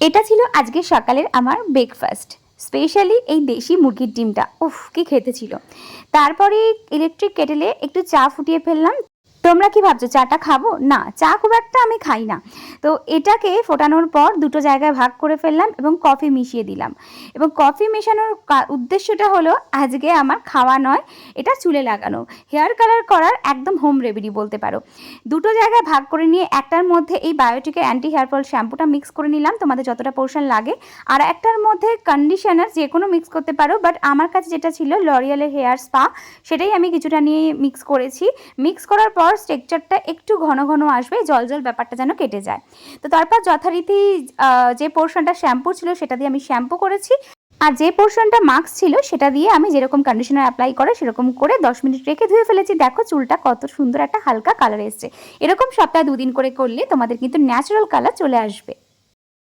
এটা ছিল আজকে সকালের আমার ব্রেকফাস্ট, স্পেশালি এই দেশি মুরগির ডিমটা। উফ, কি খেতে ছিল। তারপরে ইলেকট্রিক কেটেলে একটু চা ফুটিয়ে ফেললাম। তোমরা কি ভাবছো চাটা খাবো? না, চা খুব একটা আমি খাই না। তো এটাকে ফোটানোর পর দুটো জায়গায় ভাগ করে ফেললাম এবং কফি মিশিয়ে দিলাম। এবং কফি মেশানোর উদ্দেশ্যটা হলো আজকে আমার খাওয়া নয়, এটা চুলে লাগানো, হেয়ার কালার করার একদম হোম রেমেডি বলতে পারো। দুটো জায়গায় ভাগ করে নিয়ে একটার মধ্যে এই বায়োটিকের অ্যান্টি হেয়ার ফল শ্যাম্পুটা মিক্স করে নিলাম, তোমাদের যতটা পোর্শন লাগে। আর একটার মধ্যে কন্ডিশনার যে কোনো মিক্স করতে পারো, বাট আমার কাছে যেটা ছিল লরিয়ালের হেয়ার স্পা, সেটাই আমি কিছুটা নিয়ে মিক্স করেছি। মিক্স করার পর স্ট্রাকচারটা একটু ঘন ঘন আসবে, জল জল ব্যাপারটা যেন কেটে যায়। তো তারপর যথারীতি যে পোর্শনটা শ্যাম্পু ছিল সেটা দিয়ে আমি শ্যাম্পু করেছি, আর যে পোর্শনটা মাস্ক ছিল সেটা দিয়ে আমি যেরকম কন্ডিশনার অ্যাপ্লাই করে সেরকম করে 10 মিনিট রেখে ধুয়ে ফেলেছি। দেখো চুলটা কত সুন্দর একটা হালকা কালার এসছে। এরকম সপ্তাহে 2 দিন করে করলে তোমাদের কিন্তু ন্যাচারাল কালার চলে আসবে।